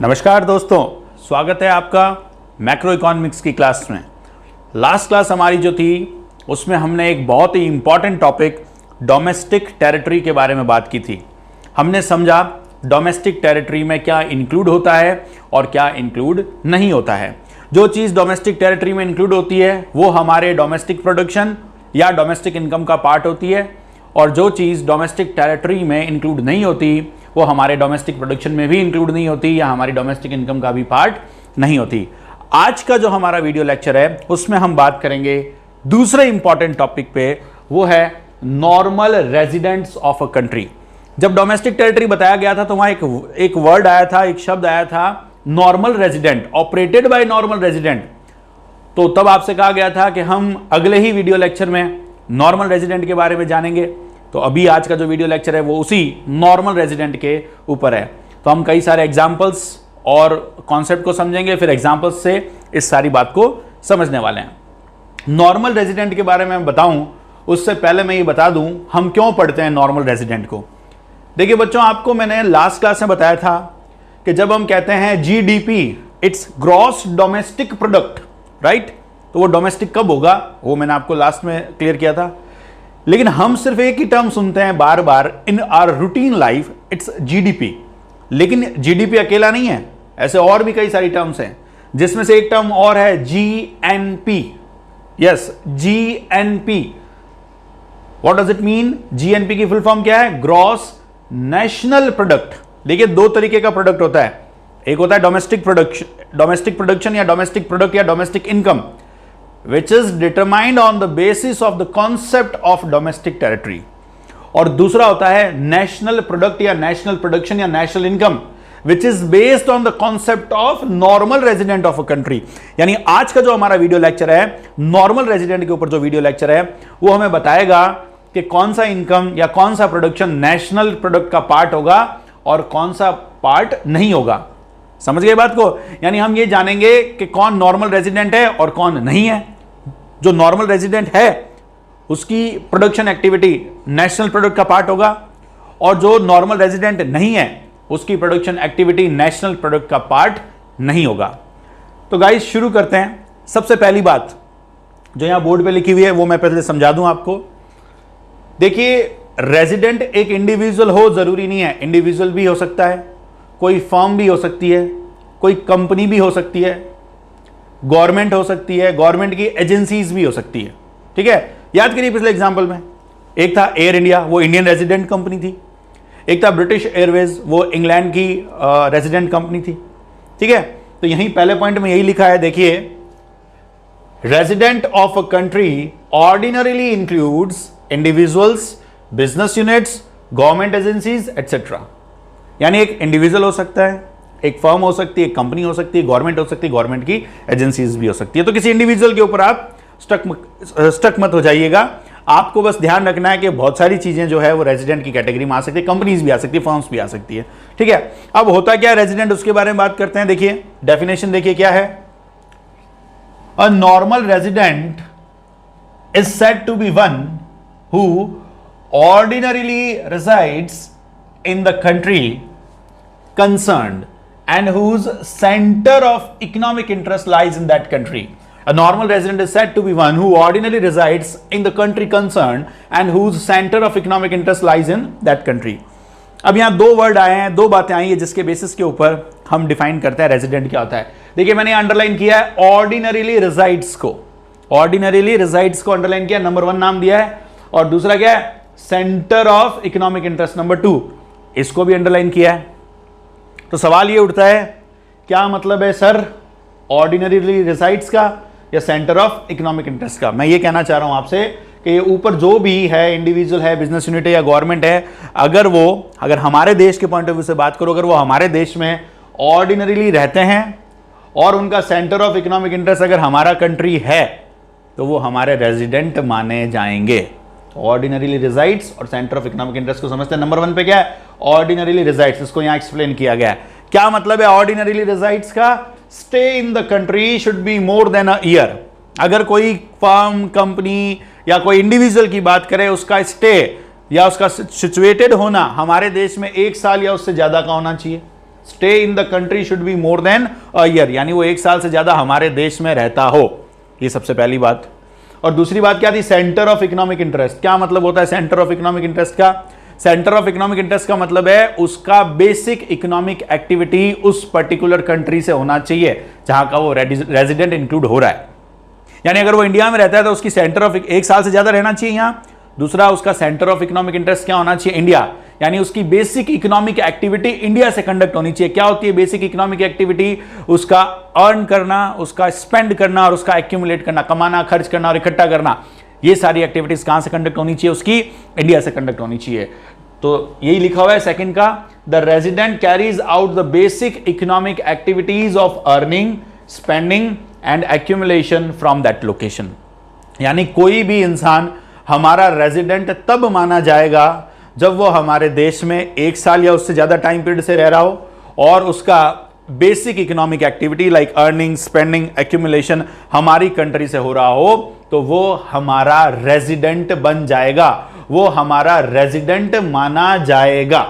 नमस्कार दोस्तों, स्वागत है आपका मैक्रो इकोनॉमिक्स की क्लास में। लास्ट क्लास हमारी जो थी उसमें हमने एक बहुत ही इंपॉर्टेंट टॉपिक डोमेस्टिक टेरिटरी के बारे में बात की थी। हमने समझा डोमेस्टिक टेरिटरी में क्या इंक्लूड होता है और क्या इंक्लूड नहीं होता है। जो चीज़ डोमेस्टिक टेरिटरी में इंक्लूड होती है वो हमारे डोमेस्टिक प्रोडक्शन या डोमेस्टिक इनकम का पार्ट होती है, और जो चीज़ डोमेस्टिक टेरिटरी में इंक्लूड नहीं होती वो हमारे डोमेस्टिक प्रोडक्शन में भी इंक्लूड नहीं होती या हमारी डोमेस्टिक इनकम का भी पार्ट नहीं होती। आज का जो हमारा वीडियो लेक्चर है उसमें हम बात करेंगे दूसरे इंपॉर्टेंट टॉपिक पे, वो है normal residents of a country. जब डोमेस्टिक टेरिटरी बताया गया था तो वहां एक वर्ड आया था, एक शब्द आया था normal resident, operated by normal resident. तो तब आपसे कहा गया था कि हम अगले ही वीडियो लेक्चर में नॉर्मल रेजिडेंट के बारे में जानेंगे। तो अभी आज का जो वीडियो लेक्चर है वो उसी नॉर्मल रेजिडेंट के ऊपर है। तो हम कई सारे एग्जांपल्स और कॉन्सेप्ट को समझेंगे, फिर एग्जांपल्स से इस सारी बात को समझने वाले हैं। नॉर्मल रेजिडेंट के बारे में मैं बताऊं उससे पहले मैं ये बता दूं हम क्यों पढ़ते हैं नॉर्मल रेजिडेंट को। देखिए बच्चों, आपको मैंने लास्ट क्लास में बताया था कि जब हम कहते हैं GDP, it's gross domestic product, right, तो वो डोमेस्टिक कब होगा वो मैंने आपको लास्ट में क्लियर किया था। लेकिन हम सिर्फ एक ही टर्म सुनते हैं बार बार in our routine life, it's GDP. लेकिन जीडीपी अकेला नहीं है, ऐसे और भी कई सारी टर्म्स हैं, जिसमें से एक टर्म और है GNP. Yes, GNP. What does it mean? GNP की फुल फॉर्म क्या है? Gross national product. देखिए दो तरीके का प्रोडक्ट होता है, एक होता है डोमेस्टिक प्रोडक्शन या डोमेस्टिक प्रोडक्ट या domestic income, which is determined on the basis of the concept of domestic territory, और दूसरा होता है नेशनल प्रोडक्ट या नेशनल प्रोडक्शन या national income which is based on the concept of normal resident of a country। यानी आज का जो हमारा वीडियो लेक्चर है नॉर्मल रेजिडेंट के ऊपर जो वीडियो लेक्चर है वो हमें बताएगा कि कौन सा इनकम या कौन सा प्रोडक्शन नेशनल प्रोडक्ट का पार्ट होगा और कौन सा पार्ट नहीं होगा। समझ गए बात को? यानी हम ये जानेंगे कि कौन नॉर्मल रेजिडेंट है और कौन नहीं है। जो नॉर्मल रेजिडेंट है उसकी प्रोडक्शन एक्टिविटी नेशनल प्रोडक्ट का पार्ट होगा, और जो नॉर्मल रेजिडेंट नहीं है उसकी प्रोडक्शन एक्टिविटी नेशनल प्रोडक्ट का पार्ट नहीं होगा। तो गाइस शुरू करते हैं। सबसे पहली बात जो यहां बोर्ड पे लिखी हुई है वो मैं पहले समझा दूं आपको। देखिए, रेजिडेंट एक इंडिविजुअल हो जरूरी नहीं है, इंडिविजुअल भी हो सकता है, कोई फर्म भी हो सकती है, कोई कंपनी भी हो सकती है, गवर्नमेंट हो सकती है, गवर्नमेंट की एजेंसीज भी हो सकती है। ठीक है, याद करिए पिछले एग्जांपल में एक था एयर इंडिया, वो इंडियन रेजिडेंट कंपनी थी। एक था ब्रिटिश एयरवेज, वो इंग्लैंड की रेजिडेंट कंपनी थी। ठीक है, तो यहीं पहले पॉइंट में यही लिखा है, देखिए, resident of a country ordinarily includes individuals, business units, government agencies etcetera. यानी एक इंडिविजुअल हो सकता है, एक फर्म हो सकती है, एक कंपनी हो सकती है, गवर्नमेंट हो सकती है, गवर्नमेंट की एजेंसीज भी हो सकती है। तो किसी इंडिविजुअल के ऊपर आप स्टक मत हो जाइएगा। आपको बस ध्यान रखना है कि बहुत सारी चीजें जो है वो रेजिडेंट की कैटेगरी में आ सकती है, कंपनीज भी आ सकती है, फर्म्स भी आ सकती है। ठीक है, अब होता क्या रेजिडेंट, उसके बारे में बात करते हैं। देखिए डेफिनेशन देखिए क्या है। A normal resident is said to be one who ordinarily resides in the country concerned and whose center of economic interest lies in that country. A normal resident is said to be one who ordinarily resides in the country concerned and whose center of economic interest lies in that country. अब यहां दो word आए हैं, दो बातें आई है जिसके basis के ऊपर हम डिफाइन करते हैं रेजिडेंट क्या होता है। देखिए मैंने अंडरलाइन किया है ऑर्डिनरीली रेजिड्स को, ऑर्डिनरीली रेजिड्स को अंडरलाइन किया, नंबर 1 नाम दिया है, और दूसरा क्या है, centre of economic interest number 2, इसको भी अंडरलाइन किया है। तो सवाल ये उठता है क्या मतलब है सर ऑर्डिनरीली रेजिड्स का या सेंटर ऑफ इकोनॉमिक इंटरेस्ट का। मैं ये कहना चाह रहा हूं आपसे कि ये ऊपर जो भी है, इंडिविजुअल है, बिजनेस यूनिट है या गवर्नमेंट है, अगर हमारे देश के पॉइंट ऑफ व्यू से बात करो, अगर वो हमारे देश में ऑर्डिनरीली रहते हैं और उनका सेंटर ऑफ इकोनॉमिक इंटरेस्ट अगर हमारा कंट्री है तो वो हमारे रेजिडेंट माने जाएंगे। ऑर्डिनरीली रेजिड्स और सेंटर ऑफ इकोनॉमिक इंटरेस्ट को समझते हैं। नंबर 1 पे क्या है, ऑर्डिनरीली रेजिड्स, इसको यहां एक्सप्लेन किया गया है। क्या मतलब है ऑर्डिनरीली रेजिड्स का? Stay in the country should be more than a year. अगर कोई फर्म, कंपनी या कोई इंडिविजुअल की बात करें, उसका स्टे या उसका सिचुएटेड होना हमारे देश में 1 साल या उससे ज्यादा का होना चाहिए। Stay in the country should be more than a year, यानी वो 1 साल से ज्यादा हमारे देश में रहता हो। ये सबसे पहली बात। और दूसरी बात क्या थी? Centre of economic interest. क्या मतलब होता है सेंटर ऑफ इकोनॉमिक इंटरेस्ट का? सेंटर ऑफ इकोनॉमिक इंटरेस्ट का मतलब है उसका बेसिक इकोनॉमिक एक्टिविटी उस पर्टिकुलर कंट्री से होना चाहिए जहां का वो रेजिडेंट इंक्लूड हो रहा है। यानी अगर वो इंडिया में रहता है तो उसकी सेंटर ऑफ 1 साल से ज्यादा रहना चाहिए यहां। दूसरा, उसका सेंटर ऑफ इकोनॉमिक इंटरेस्ट क्या होना चाहिए? इंडिया, यानी उसकी बेसिक इकोनॉमिक एक्टिविटी इंडिया से कंडक्ट होनी चाहिए। क्या होती है बेसिक इकोनॉमिक एक्टिविटी? उसका अर्न करना, उसका स्पेंड करना और उसका एक्यूमुलेट करना, कमाना, खर्च करना और इकट्ठा करना। ये सारी एक्टिविटीज कहां से कंडक्ट होनी चाहिए? उसकी इंडिया से कंडक्ट होनी चाहिए। तो यही लिखा हुआ है सेकंड का, the resident carries out the basic economic activities of earning, spending and accumulation from that location. यानी कोई भी इंसान हमारा रेजिडेंट तब माना जाएगा जब वो हमारे देश में 1 साल या उससे ज्यादा टाइम पीरियड से रह रहा हो और उसका basic economic activity like earning, spending, accumulation हमारी कंट्री से हो रहा हो, तो वो हमारा रेजिडेंट बन जाएगा, वो हमारा रेजिडेंट माना जाएगा।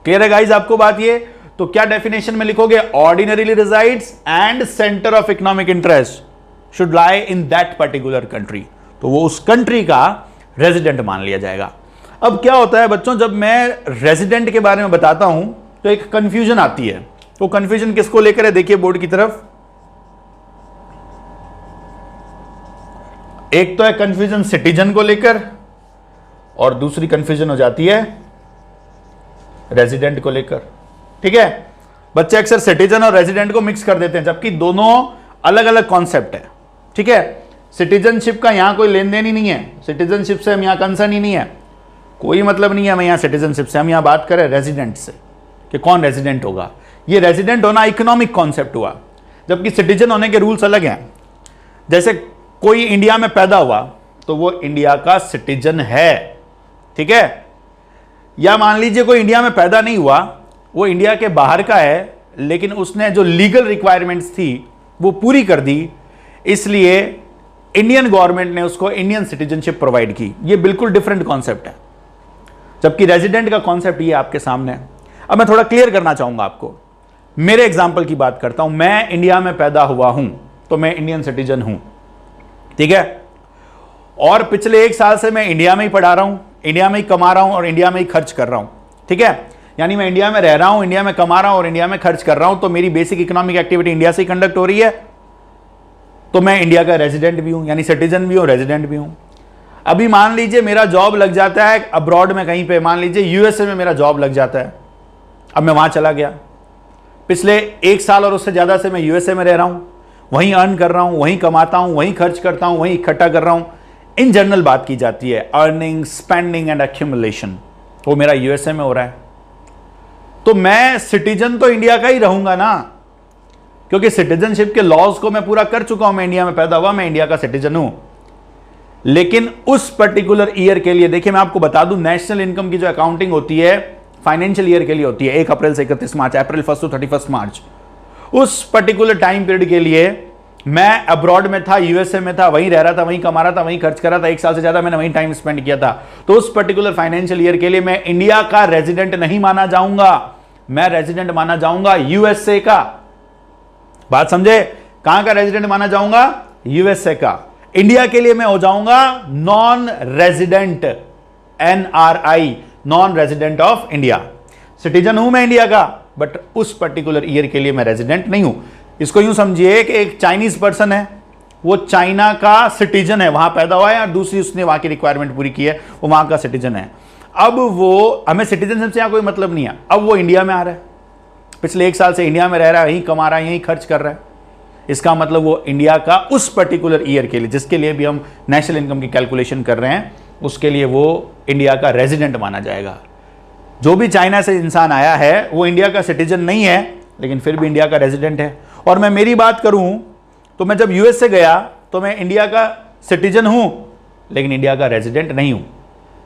क्लियर है गाइस आपको बात? ये तो क्या डेफिनेशन में लिखोगे? Ordinarily resides and centre of economic interest should lie in that particular country, तो वो उस कंट्री का रेजिडेंट मान लिया जाएगा। अब क्या होता है बच्चों, जब मैं रेजिडेंट के बारे में बताता हूं तो एक कंफ्यूजन आती है। तो कंफ्यूजन किसको लेकर है? देखिए बोर्ड की तरफ, एक तो है कंफ्यूजन सिटीजन को लेकर और दूसरी कंफ्यूजन हो जाती है रेजिडेंट को लेकर। ठीक है, बच्चे अक्सर सिटीजन और रेजिडेंट को मिक्स कर देते हैं, जबकि दोनों अलग अलग कॉन्सेप्ट है। ठीक है, सिटीजनशिप का यहां कोई लेन देन ही नहीं है, सिटीजनशिप से हम यहां कंसर्न ही नहीं है, कोई मतलब नहीं है हमें यहां सिटीजनशिप से। हम यहां बात करें रेजिडेंट से कि कौन रेजिडेंट होगा। ये रेजिडेंट होना इकोनॉमिक कॉन्सेप्ट हुआ, जबकि सिटीजन होने के रूल्स अलग हैं। जैसे कोई इंडिया में पैदा हुआ तो वो इंडिया का सिटीजन है। ठीक है, या मान लीजिए कोई इंडिया में पैदा नहीं हुआ, वो इंडिया के बाहर का है, लेकिन उसने जो लीगल रिक्वायरमेंट्स थी वो पूरी कर दी, इसलिए इंडियन गवर्नमेंट ने उसको इंडियन सिटीजनशिप प्रोवाइड की। ये बिल्कुल डिफरेंट कॉन्सेप्ट है, जबकि रेजिडेंट का कॉन्सेप्ट ये आपके सामने है। अब मैं थोड़ा क्लियर करना चाहूंगा आपको। मेरे एग्जांपल की बात करता हूं, मैं इंडिया में पैदा हुआ हूं तो मैं इंडियन सिटीजन हूं। ठीक है, और पिछले 1 साल से मैं इंडिया में ही पढ़ा रहा हूं, इंडिया में ही कमा रहा हूं और इंडिया में ही खर्च कर रहा हूं। ठीक है, यानी मैं इंडिया में रह रहा हूं, इंडिया में कमा रहा हूं और इंडिया में खर्च कर रहा हूं, तो मेरी बेसिक इकोनॉमिक एक्टिविटी इंडिया से ही कंडक्ट हो रही है, तो मैं इंडिया का रेजिडेंट भी हूं, यानी सिटीजन भी हूं, रेजिडेंट भी हूं। अभी मान लीजिए मेरा जॉब लग जाता है अब्रॉड में कहीं पे, मान लीजिए यूएसए में मेरा जॉब लग जाता है, अब मैं वहां चला गया, पिछले 1 साल और उससे ज्यादा से मैं यूएसए में रह रहा हूं, वहीं अर्न कर रहा हूं, वहीं कमाता हूं, वहीं खर्च करता हूं, वहीं इकट्ठा कर रहा हूं। इन जनरल बात की जाती है अर्निंग, स्पेंडिंग एंड एक्यूमुलेशन, वो मेरा यूएसए में हो रहा है, तो मैं सिटीजन तो इंडिया का ही रहूंगा ना, क्योंकि सिटीजनशिप के लॉज को मैं पूरा कर चुका हूं, मैं इंडिया में पैदा हुआ, मैं इंडिया का सिटीजन हूं। लेकिन उस पर्टिकुलर ईयर के लिए, देखिए मैं आपको बता दूं, नेशनल इनकम की जो अकाउंटिंग होती है फाइनेंशियल ईयर के लिए होती है, 1 अप्रैल से 31 मार्च, अप्रैल 1 टू 31 मार्च। उस पर्टिकुलर टाइम पीरियड के लिए मैं अब्रॉड में था, यूएसए में था, वहीं रह रहा था, वहीं कमा रहा था, वहीं खर्च कर रहा था, 1 साल से ज्यादा मैंने वहीं टाइम स्पेंड किया था, तो उस पर्टिकुलर फाइनेंशियल ईयर के लिए मैं इंडिया का रेजिडेंट नहीं माना जाऊंगा, मैं रेजिडेंट माना जाऊंगा यूएसए का। बात समझे? कहां का रेजिडेंट माना जाऊंगा? यूएसए का। इंडिया के लिए मैं हो जाऊंगा non resident, NRI, non resident of India. Citizen हूं मैं इंडिया का, बट उस पर्टिकुलर ईयर के लिए मैं रेजिडेंट नहीं हूं। इसको यूं समझिए कि एक चाइनीज पर्सन है, वो चाइना का सिटीजन है, वहां पैदा हुआ है, और दूसरी उसने वहां की रिक्वायरमेंट पूरी की है, वो वहां का सिटीजन है। अब वो, हमें सिटीजनशिप से यहां कोई मतलब नहीं है, अब वो इंडिया में आ रहा है, पिछले 1 साल से इंडिया में रह रहा है, यहीं कमा रहा है, यहीं खर्च कर रहा है, इसका मतलब वो इंडिया का उस पर्टिकुलर ईयर के लिए, जिसके लिए भी हम नेशनल इनकम की कैलकुलेशन कर रहे हैं, उसके लिए वो इंडिया का रेजिडेंट माना जाएगा। जो भी चाइना से इंसान आया है वो इंडिया का सिटीजन नहीं है, लेकिन फिर भी इंडिया का रेजिडेंट है। और मैं मेरी बात करूं तो मैं जब यूएस से गया तो मैं इंडिया का सिटीजन हूं, लेकिन इंडिया का रेजिडेंट नहीं हूं।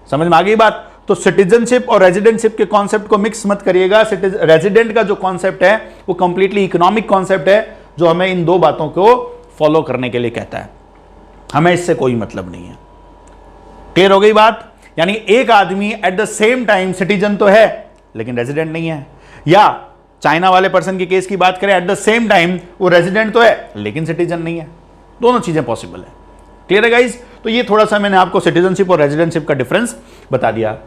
समझ में आ गई बात? तो सिटीजनशिप और रेजिडेंटशिप के कॉन्सेप्ट को मिक्स मत करिएगा। रेजिडेंट का जो कॉन्सेप्ट है वो कंप्लीटली इकोनॉमिक कॉन्सेप्ट है, जो हमें इन 2 बातों को फॉलो करने के लिए कहता है, हमें इससे कोई मतलब नहीं है। क्लियर हो गई बात? यानी एक आदमी at the same time citizen तो है लेकिन रेजिडेंट नहीं है, या चाइना वाले पर्सन की केस की बात करें, एट द सेम टाइम वो रेजिडेंट तो है लेकिन सिटीजन नहीं है। दोनों चीजें पॉसिबल है। क्लियर है गाइज? तो ये थोड़ा सा मैंने आपको सिटीजनशिप और रेजिडेंटशिप का डिफरेंस बता दिया।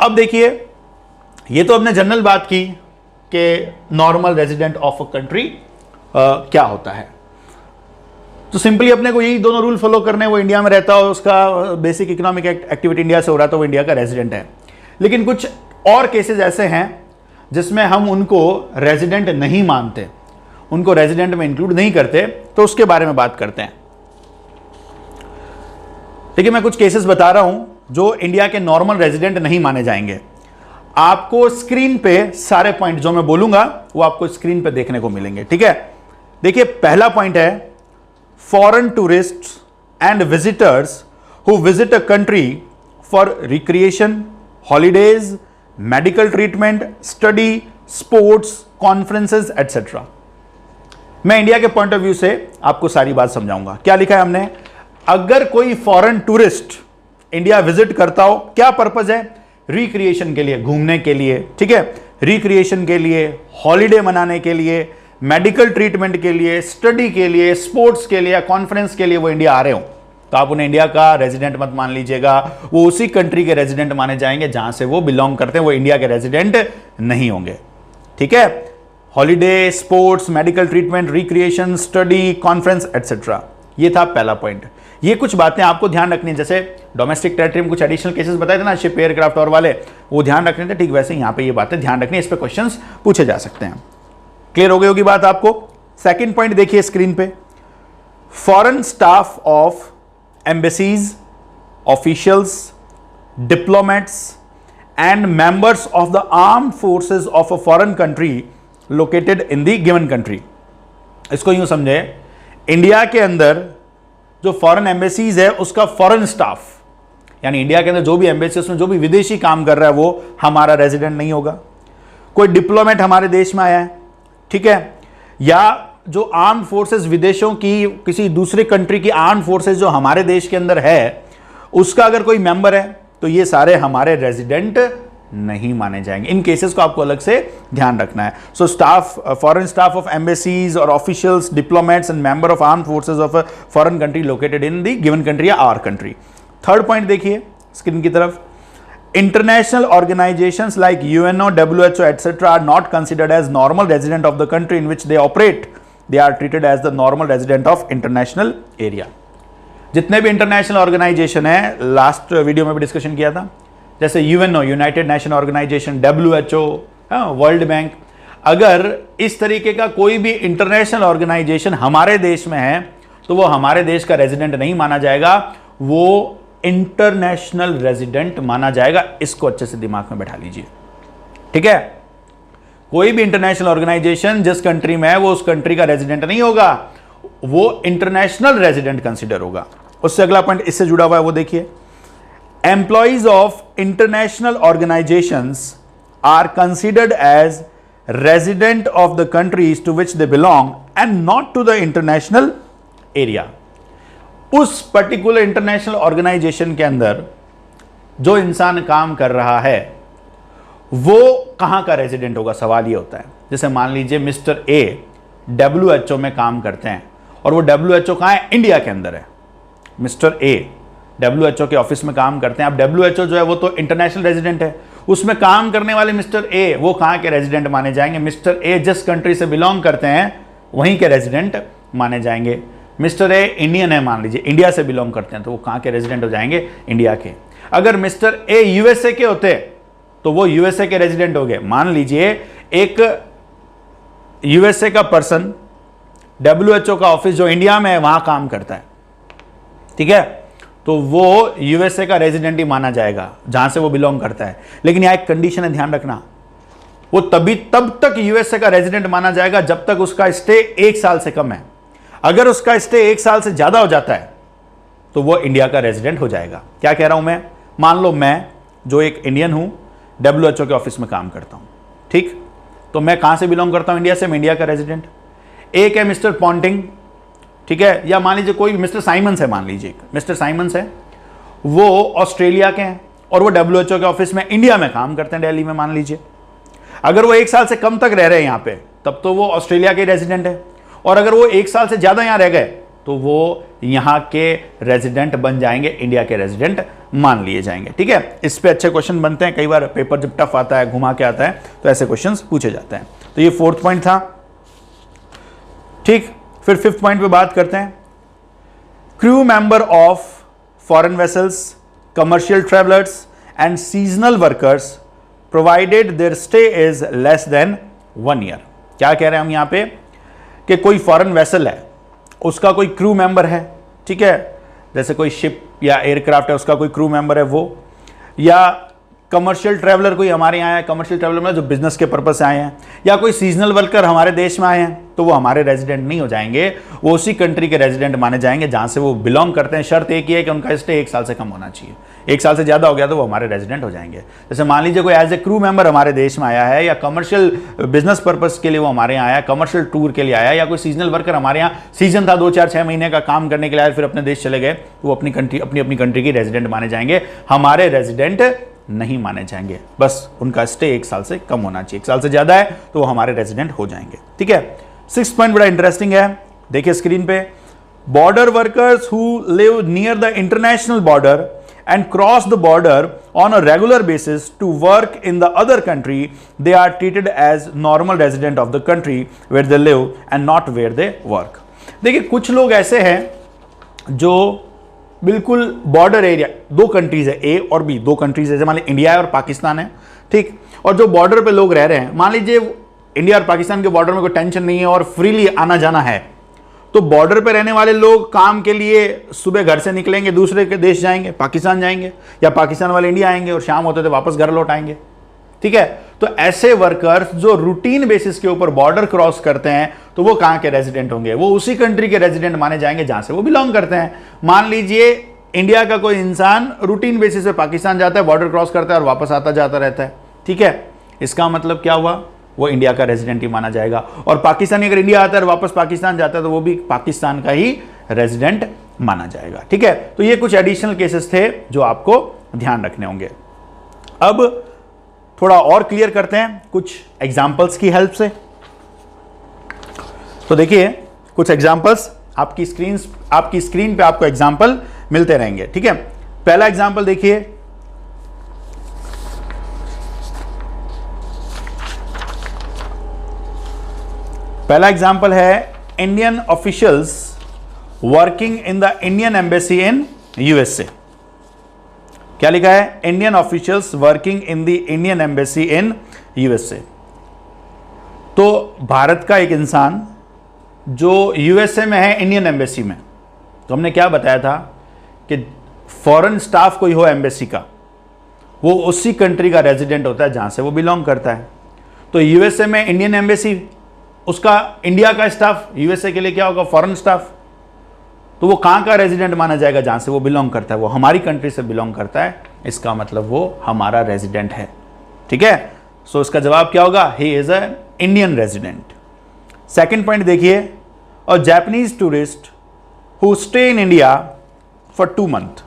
अब देखिए, ये तो हमने जनरल बात की कि normal resident of a country क्या होता है। तो सिंपली अपने को यही दोनों रूल फॉलो करने, वो इंडिया में रहता हो, उसका बेसिक इकोनॉमिक एक्टिविटी इंडिया से हो रहा है तो वो इंडिया का रेजिडेंट है। लेकिन कुछ और केसेस ऐसे हैं जिसमें हम उनको रेजिडेंट नहीं मानते, उनको रेजिडेंट में इंक्लूड नहीं करते, तो उसके बारे में बात करते हैं। देखिए, मैं कुछ केसेस बता रहा हूं जो इंडिया के नॉर्मल रेजिडेंट नहीं माने जाएंगे। आपको स्क्रीन पे सारे पॉइंट जो मैं बोलूंगा वो आपको स्क्रीन पे देखने को मिलेंगे, ठीक है? देखिए, पहला पॉइंट है foreign tourists and visitors who visit a country for recreation, holidays, medical treatment, study, sports, conferences etcetera. मैं इंडिया के पॉइंट ऑफ व्यू से आपको सारी बात समझाऊंगा। क्या लिखा है हमने? अगर कोई फॉरेन टूरिस्ट इंडिया विजिट करता हो, क्या पर्पज है? रिक्रिएशन के लिए, घूमने के लिए, ठीक है, रिक्रिएशन के लिए, हॉलीडे मनाने के लिए, मेडिकल ट्रीटमेंट के लिए, स्टडी के लिए, स्पोर्ट्स के लिए, कॉन्फ्रेंस के लिए वो इंडिया आ रहे हो, तो आप उन्हें इंडिया का रेजिडेंट मत मान लीजिएगा। वो उसी कंट्री के रेजिडेंट माने जाएंगे जहां से वो बिलोंग करते हैं, वो इंडिया के रेजिडेंट नहीं होंगे, ठीक है? Holiday, sports, medical treatment, recreation, study, conference etcetera, ये था पहला पॉइंट। ये कुछ बातें आपको ध्यान रखनी है, जैसे डोमेस्टिक टेरिटरी में कुछ एडिशनल केसेस बताए थे ना, शिप, एयरक्राफ्ट और वाले, वो ध्यान रखने थे, ठीक वैसे यहां पे ये बातें ध्यान रखनी है, इस पे क्वेश्चंस पूछे जा सकते हैं। क्लियर हो गई होगी बात आपको? सेकंड पॉइंट देखिए स्क्रीन पे, foreign staff of embassies, officials, diplomats and members of the armed forces of a foreign country located in the given country. इसको यूं समझे, इंडिया के अंदर जो फॉरेन एम्बेसीज है उसका फॉरेन स्टाफ, यानी इंडिया के अंदर जो भी एम्बेसी उसमें जो भी विदेशी काम कर रहा है वो हमारा रेजिडेंट नहीं होगा। कोई डिप्लोमेट हमारे देश में आया है, ठीक है, या जो आर्म फोर्सेस विदेशों की, किसी दूसरे कंट्री की आर्म फोर्सेस जो हमारे देश के अंदर है, उसका अगर कोई मेंबर है तो ये सारे हमारे रेजिडेंट नहीं माने जाएंगे। इन केसेस को आपको अलग से ध्यान रखना है। So staff, foreign staff of embassies और officials, diplomats and member of armed forces of a foreign country located in the given country या आवर कंट्री। थर्ड पॉइंट देखिए स्क्रीन की तरफ, international organizations like UNO, WHO, etc. are not considered as normal resident of the country in which they operate. They are treated as the normal resident of international area. जितने भी international organisation है, last video में भी discussion किया था, जैसे UNO, United Nation Organisation, WHO, world bank, अगर इस तरीके का कोई भी इंटरनेशनल ऑर्गेनाइजेशन हमारे देश में है तो वो हमारे देश का रेजिडेंट नहीं माना जाएगा, वो इंटरनेशनल रेजिडेंट माना जाएगा। इसको अच्छे से दिमाग में बैठा लीजिए, ठीक है? कोई भी इंटरनेशनल ऑर्गेनाइजेशन जिस कंट्री में है वो उस कंट्री का रेजिडेंट नहीं होगा, वो इंटरनेशनल रेजिडेंट कंसीडर होगा। उससे अगला पॉइंट इससे जुड़ा हुआ है, वो देखिए, employees of international organisations are considered as resident of the countries to which they belong and not to the international area. उस पर्टिकुलर इंटरनेशनल ऑर्गेनाइजेशन के अंदर जो इंसान काम कर रहा है वो कहां का रेजिडेंट होगा, सवाल ये होता है। जैसे मान लीजिए मिस्टर ए WHO में काम करते हैं और वो WHO कहां है? इंडिया के अंदर है। मिस्टर ए WHO के ऑफिस में काम करते हैं। अब WHO जो है वो तो इंटरनेशनल रेजिडेंट है, उसमें काम करने वाले मिस्टर ए वो कहां के रेजिडेंट माने जाएंगे? मिस्टर ए जिस कंट्री से बिलोंग करते हैं वहीं के रेजिडेंट माने जाएंगे। मिस्टर ए इंडियन है, मान लीजिए इंडिया से बिलोंग करते हैं, तो वो कहां के रेजिडेंट हो जाएंगे? इंडिया के। अगर मिस्टर ए USA के होते तो वो USA के रेजिडेंट हो गए। मान लीजिए एक USA का पर्सन WHO का ऑफिस जो इंडिया में है वहां काम करता है, ठीक है, तो वो USA का रेजिडेंट ही माना जाएगा जहां से वो बिलोंग करता है। लेकिन यहां एक कंडीशन है, ध्यान रखना, वो तब तक USA का रेजिडेंट माना जाएगा जब तक उसका स्टे 1 साल से कम है। अगर उसका स्टे 1 साल से ज्यादा हो जाता है तो वो इंडिया का रेजिडेंट हो जाएगा। क्या कह रहा हूं मैं? मान लो मैं जो एक इंडियन हूं, WHO के ऑफिस में काम करता हूं, ठीक, तो मैं कहां से बिलोंग करता हूं? इंडिया से, मैं इंडिया का रेजिडेंट। एक है मिस्टर पॉन्टिंग, ठीक है, या मान लीजिए कोई मिस्टर साइमंस है, मान लीजिए मिस्टर साइमंस है, वो ऑस्ट्रेलिया के हैं और वो WHO के ऑफिस में इंडिया में काम करते हैं, दिल्ली में मान लीजिए। अगर वो 1 साल से कम तक रह रहे हैं यहां पे, तब तो वो ऑस्ट्रेलिया के रेजिडेंट है, और अगर वो 1 साल से ज्यादा यहां रह गए तो वो यहां के रेजिडेंट बन जाएंगे, इंडिया के रेजिडेंट मान लिए जाएंगे। ठीक है, इस पे अच्छे क्वेश्चन बनते हैं, कई बार पेपर जब टफ आता है, घुमा के आता है, तो ऐसे क्वेश्चंस पूछे जाते हैं। तो ये 4th पॉइंट था। ठीक, फिर 5th पॉइंट पे बात करते हैं। Crew member of foreign vessels, commercial travellers and seasonal workers provided their stay is less than 1 year. क्या कह रहे हैं हम यहां पे कि कोई फॉरेन वेसल है, उसका कोई क्रू मेंबर है, ठीक है, जैसे कोई शिप या एयरक्राफ्ट है, उसका कोई क्रू मेंबर है वो, या कमर्शियल ट्रैवलर कोई हमारे यहाँ आया है, कमर्शियल ट्रैवलर में जो बिजनेस के पर्पस से आए हैं, या कोई सीजनल वर्कर हमारे देश में आए हैं, तो वो हमारे रेजिडेंट नहीं हो जाएंगे, वो उसी कंट्री के रेजिडेंट माने जाएंगे जहां से वो बिलोंग करते हैं। शर्त एक ही है कि उनका स्टे 1 साल से कम होना चाहिए, 1 साल से ज्यादा हो गया तो वो हमारे रेजिडेंट हो जाएंगे। जैसे मान लीजिए कोई एज ए क्रू मेंबर हमारे देश में आया है, या कमर्शियल बिजनेस पर्पस के लिए वो हमारे यहाँ आया, कमर्शियल टूर के लिए आया, या कोई सीजनल वर्कर हमारे यहाँ सीजन था 2, 4, 6 महीने का काम करने के लिए आए, फिर अपने देश चले गए, तो वो अपनी कंट्री की रेजिडेंट माने जाएंगे, हमारे रेजिडेंट नहीं माने जाएंगे। बस उनका स्टे 1 साल से कम होना चाहिए, 1 साल से ज्यादा है तो वो हमारे रेजिडेंट हो जाएंगे। ठीक है, 6th पॉइंट बड़ा इंटरेस्टिंग है, देखिए स्क्रीन पे। Border workers who live near the international border and cross the border on a regular basis to work in the other country, they are treated as normal resident of the country where they live and not where they work। देखिए कुछ लोग ऐसे हैं जो बिल्कुल border area, 2 countries है, ए और B, 2 countries है, जैसे मान लीजिए इंडिया है और पाकिस्तान है, ठीक, और जो बॉर्डर पे लोग रह रहे हैं, मान लीजिए इंडिया और पाकिस्तान के बॉर्डर में कोई टेंशन नहीं है और फ्रीली आना जाना है, तो बॉर्डर पे रहने वाले लोग काम के लिए सुबह घर से निकलेंगे, दूसरे के देश जाएंगे, पाकिस्तान जाएंगे, या पाकिस्तान वाले इंडिया आएंगे और शाम होते थे वापस घर लौट आएंगे। ठीक है, तो ऐसे वर्कर्स जो रूटीन बेसिस के ऊपर बॉर्डर क्रॉस करते हैं, तो वो कहां के रेजिडेंट होंगे? वो उसी कंट्री के रेजिडेंट माने जाएंगे जहां से वो बिलोंग करते हैं। मान लीजिए इंडिया का कोई इंसान रूटीन बेसिस पे पाकिस्तान जाता है, बॉर्डर क्रॉस करता है और वापस आता जाता रहता है, ठीक है, इसका मतलब क्या हुआ? वो इंडिया का रेजिडेंट ही माना जाएगा। और पाकिस्तानी अगर इंडिया आता है और वापस पाकिस्तान जाता है तो वो भी पाकिस्तान का ही रेजिडेंट माना जाएगा। ठीक है, तो ये कुछ एडिशनल केसेस थे जो आपको ध्यान रखने होंगे। अब थोड़ा और क्लियर करते हैं कुछ एग्जाम्पल्स की हेल्प से। तो देखिए कुछ एग्जाम्पल्स आपकी स्क्रीन पे आपको एग्जाम्पल मिलते रहेंगे। ठीक है, पहला एग्जाम्पल देखिए, पहला एग्जाम्पल है Indian officials working in the Indian embassy in USA. क्या लिखा है? Indian officials working in the Indian embassy in USA. तो भारत का एक इंसान जो यूएसए में है इंडियन एम्बेसी में, तो हमने क्या बताया था कि फॉरेन स्टाफ कोई हो एम्बेसी का, वो उसी कंट्री का रेजिडेंट होता है जहां से वो बिलोंग करता है। तो यूएसए में इंडियन एम्बेसी, उसका इंडिया का स्टाफ, यूएसए के लिए क्या होगा? Foreign staff. तो वो कहां का रेजिडेंट माना जाएगा? जहां से वो बिलोंग करता है, वो हमारी कंट्री से बिलोंग करता है, इसका मतलब वो हमारा रेजिडेंट है। ठीक है, सो इसका जवाब क्या होगा? He is a Indian resident. Second point देखिए, a Japanese tourist who stay in India for 2 month.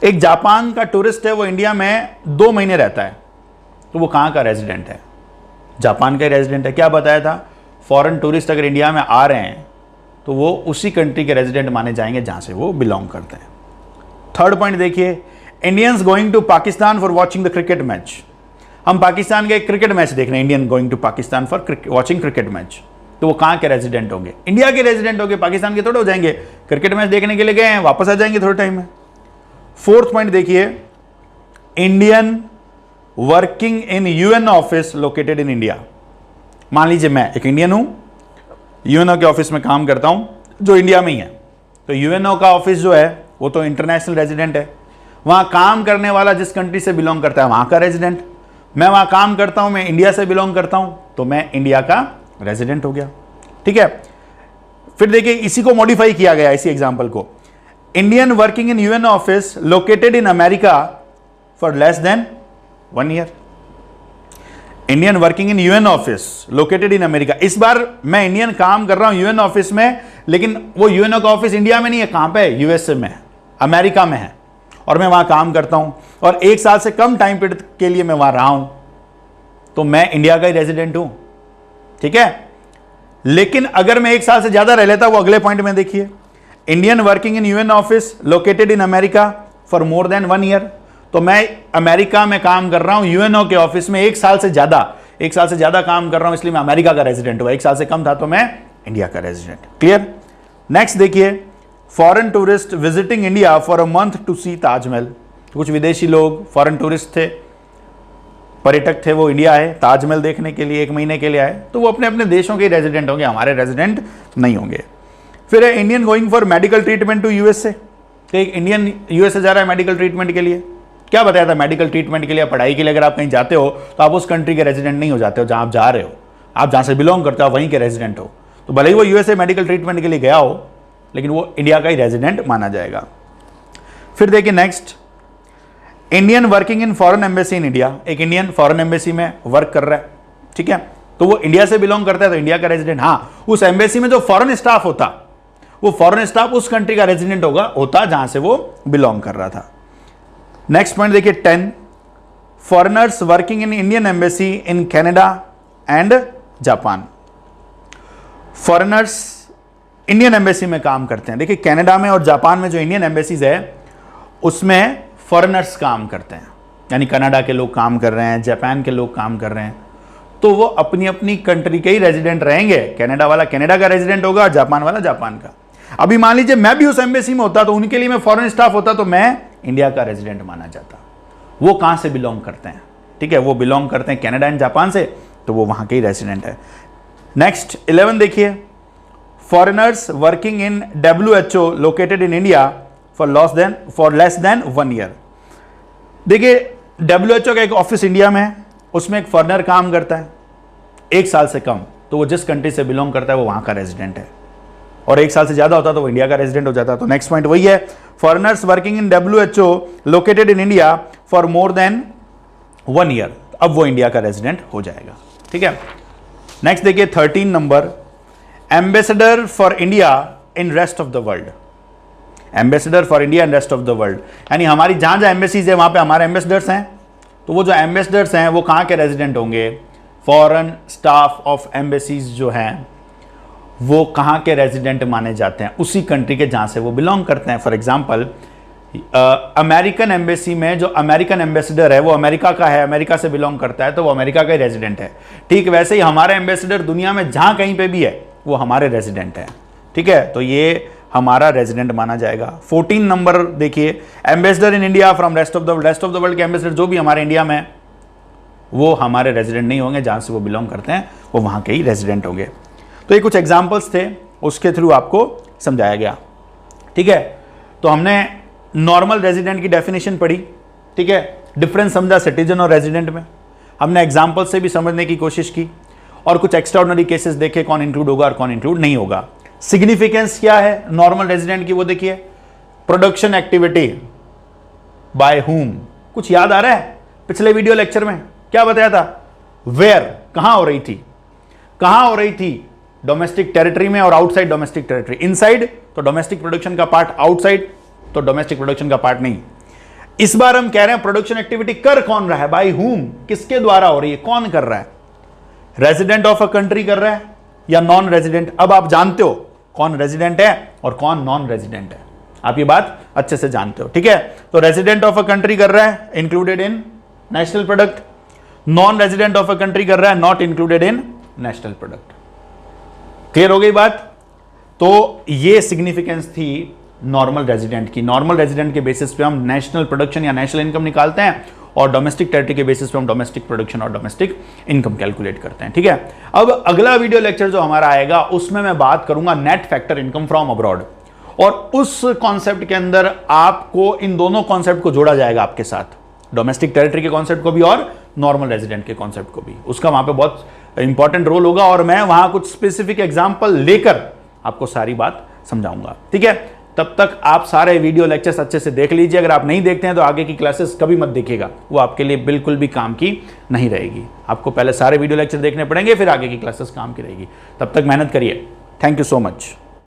एक जापान का टूरिस्ट है, वो इंडिया में 2 महीने रहता है, तो वो कहां का रेजिडेंट है? जापान का रेजिडेंट है। क्या बताया था? फॉरेन टूरिस्ट अगर इंडिया में आ रहे हैं तो वो उसी कंट्री के रेजिडेंट माने जाएंगे जहां से वो बिलोंग करते हैं। थर्ड पॉइंट देखिए, Indians going to Pakistan for watching the cricket match. हम पाकिस्तान के क्रिकेट मैच देख रहे हैं, Indian going to Pakistan for watching cricket match, तो वो कहां के रेजिडेंट होंगे? इंडिया के रेजिडेंट होंगे, पाकिस्तान के थोड़े हो जाएंगे। क्रिकेट मैच देखने के लिए गए हैं, वापस आ जाएंगे थोड़े टाइम में। फोर्थ पॉइंट देखिए, Indian working in UN office located in India. मान लीजिए मैं एक इंडियन हूं, यूएनओ के ऑफिस में काम करता हूं जो इंडिया में ही है, तो यूएनओ का ऑफिस जो है वो तो इंटरनेशनल रेजिडेंट है, वहां काम करने वाला जिस कंट्री से बिलोंग करता है वहां का रेजिडेंट। मैं वहां काम करता हूं, मैं इंडिया से बिलोंग करता हूं, तो मैं इंडिया का रेजिडेंट हो गया। ठीक है, फिर देखिए इसी को मॉडिफाई किया गया, इसी एग्जाम्पल को, Indian working in UN office located in America for less than 1 year. Indian working in UN office located in America. इस बार मैं इंडियन काम कर रहा हूं यूएन ऑफिस में, लेकिन वो यूएनओ का ऑफिस इंडिया में नहीं है, कहां पे है? यूएसए में है, अमेरिका में है, और मैं वहां काम करता हूं और 1 साल से कम टाइम पीरियड के लिए मैं वहां रहा हूं। तो मैं इंडिया का ही रेजिडेंट हूं, ठीक है। लेकिन अगर मैं 1 साल से ज्यादा रह लेता, वो अगले पॉइंट में देखिए, Indian working in UN office located in America for more than 1 year. तो मैं अमेरिका में काम कर रहा हूं यूएनओ के ऑफिस में 1 साल से ज्यादा काम कर रहा हूं, इसलिए मैं अमेरिका का रेजिडेंट हूं। 1 साल से कम था तो मैं इंडिया का रेजिडेंट। क्लियर। नेक्स्ट देखिए, foreign tourist visiting India for a month to see Taj Mahal. कुछ विदेशी लोग फॉरेन टूरिस्ट थे, पर्यटक थे, वो इंडिया आए ताजमहल देखने के लिए 1 महीने के लिए आए, तो वो अपने अपने देशों के रेजिडेंट होंगे, हमारे रेजिडेंट नहीं होंगे। फिर है Indian going for medical treatment to USA. तो एक इंडियन यूएसए जा रहा है मेडिकल ट्रीटमेंट के लिए। क्या बताया था, मेडिकल ट्रीटमेंट के लिए, पढ़ाई के लिए अगर आप कहीं जाते हो तो आप उस कंट्री के रेजिडेंट नहीं हो जाते हो जहां आप जा रहे हो, आप जहां से बिलोंग करते हो आप वहीं के रेजिडेंट हो। तो भले ही वो यूएसए मेडिकल ट्रीटमेंट के लिए गया हो, लेकिन वो इंडिया का ही रेजिडेंट माना जाएगा। फिर देखिए next, Indian working in foreign embassy in India. एक इंडियन फॉरेन एम्बेसी में वर्क कर रहा है, ठीक है, तो वो इंडिया से बिलोंग करता है तो इंडिया का रेजिडेंट। हाँ, उस एम्बेसी में जो फॉरेन स्टाफ होता, वो फॉरेन स्टाफ उस कंट्री का रेजिडेंट होता जहां से वो बिलोंग कर रहा था। नेक्स्ट पॉइंट देखिए 10, foreigners working in Indian embassy in Canada and Japan. Foreigners Indian embassy में काम करते हैं। देखिए कनाडा में और जापान में जो इंडियन एम्बेसीज है उसमें फॉरेनर्स काम करते हैं, यानी कनाडा के लोग काम कर रहे हैं, जापान के लोग काम कर रहे हैं, तो वो अपनी अपनी कंट्री के ही रेजिडेंट रहेंगे। कनाडा वाला कनाडा का रेजिडेंट होगा और जापान वाला जापान का। अभी मान लीजिए मैं भी उस एम्बेसी में होता तो उनके लिए मैं फॉरेन स्टाफ होता तो मैं इंडिया का रेजिडेंट माना जाता। वो कहां से बिलोंग करते हैं, ठीक है, वो बिलोंग करते हैं कनाडा एंड जापान से, तो वो वहां के ही रेजिडेंट है। नेक्स्ट 11 देखिए, foreigners working in WHO located in India for less than 1 year. देखिए WHO का एक ऑफिस इंडिया में है, उसमें एक फॉरेनर काम करता है 1 साल से कम, तो वो जिस कंट्री से बिलोंग करता है वो वहां का रेजिडेंट है, और 1 साल से ज्यादा होता तो वो इंडिया का रेजिडेंट हो जाता। तो नेक्स्ट पॉइंट वही है, foreigners working in WHO located in India for more than 1 year, अब वो इंडिया का रेजिडेंट हो जाएगा, ठीक है। नेक्स्ट देखिए 13 number, ambassador for India in rest of the world. Ambassador for India in rest of the world, यानी हमारी जहां जहां एम्बेसीज है वहां पे हमारे एम्बेसडर्स हैं, तो वो जो एम्बेसडर्स हैं वो कहां के रेजिडेंट होंगे, फॉरेन स्टाफ ऑफ एम्बेसीज जो हैं वो कहां के रेजिडेंट माने जाते हैं, उसी कंट्री के जहां से वो बिलोंग करते हैं। फॉर एग्जांपल अमेरिकन एम्बेसी में जो अमेरिकन एम्बेसडर है वो अमेरिका का है, अमेरिका से बिलोंग करता है, तो वो अमेरिका का ही रेजिडेंट है। ठीक वैसे ही हमारे एम्बेसडर दुनिया में जहां कहीं पे भी है वो हमारे रेजिडेंट है, ठीक है, तो ये हमारा रेजिडेंट माना जाएगा। 14 नंबर देखिए, ambassador in India from rest of the world. Rest of the world के एम्बेसडर जो भी हमारे इंडिया में वो हमारे रेजिडेंट नहीं होंगे, जहां से वो बिलोंग करते हैं वो वहां के ही रेजिडेंट होंगे। तो ये कुछ एग्जाम्पल्स थे, उसके थ्रू आपको समझाया गया, ठीक है। तो हमने नॉर्मल रेजिडेंट की डेफिनेशन पढ़ी, ठीक है, डिफरेंस समझा सिटीजन और रेजिडेंट में, हमने एग्जाम्पल से भी समझने की कोशिश की, और कुछ एक्स्ट्राऑर्डिनरी केसेस देखे कौन इंक्लूड होगा और कौन इंक्लूड नहीं होगा। सिग्निफिकेंस क्या है नॉर्मल रेजिडेंट की वो देखिए, प्रोडक्शन एक्टिविटी बाय हुम, कुछ याद आ रहा है पिछले वीडियो लेक्चर में क्या बताया था, वेयर कहां हो रही थी, डोमेस्टिक टेरिटरी में और आउटसाइड डोमेस्टिक टेरिटरी। इनसाइड तो डोमेस्टिक प्रोडक्शन का पार्ट, आउटसाइड तो डोमेस्टिक प्रोडक्शन का पार्ट नहीं। इस बार हम कह रहे हैं प्रोडक्शन एक्टिविटी कर कौन रहा है, बाय हुम, किसके द्वारा हो रही है, कौन कर रहा है, रेजिडेंट ऑफ अ कंट्री कर रहा है या नॉन रेजिडेंट। अब आप जानते हो कौन रेजिडेंट है और कौन नॉन रेजिडेंट है, आप ये बात अच्छे से जानते हो, ठीक है। तो रेजिडेंट ऑफ अ कंट्री कर रहा है included in national product, non resident of a country कर रहा है not included in national product. Clear हो गई बात। तो ये सिग्निफिकेंस थी नॉर्मल रेजिडेंट की। नॉर्मल रेजिडेंट के बेसिस पे हम नेशनल प्रोडक्शन या नेशनल इनकम निकालते हैं, और डोमेस्टिक टेरिटरी के बेसिस पे हम डोमेस्टिक प्रोडक्शन और डोमेस्टिक इनकम कैलकुलेट करते हैं, ठीक है। अब अगला वीडियो लेक्चर जो हमारा आएगा उसमें मैं बात करूंगा net factor income from abroad, और उस कॉन्सेप्ट के अंदर आपको इन दोनों कॉन्सेप्ट को जोड़ा जाएगा आपके साथ, डोमेस्टिक टेरिटरी के कॉन्सेप्ट को भी और नॉर्मल रेजिडेंट के कॉन्सेप्ट को भी। उसका वहां पे बहुत इंपॉर्टेंट रोल होगा, और मैं वहां कुछ स्पेसिफिक एग्जांपल लेकर आपको सारी बात समझाऊंगा, ठीक है। तब तक आप सारे वीडियो लेक्चर्स अच्छे से देख लीजिए। अगर आप नहीं देखते हैं तो आगे की क्लासेस कभी मत देखिएगा, वो आपके लिए बिल्कुल भी काम की नहीं रहेगी। आपको पहले सारे वीडियो लेक्चर देखने पड़ेंगे, फिर आगे की क्लासेस काम की रहेगी। तब तक मेहनत करिए। Thank you so much.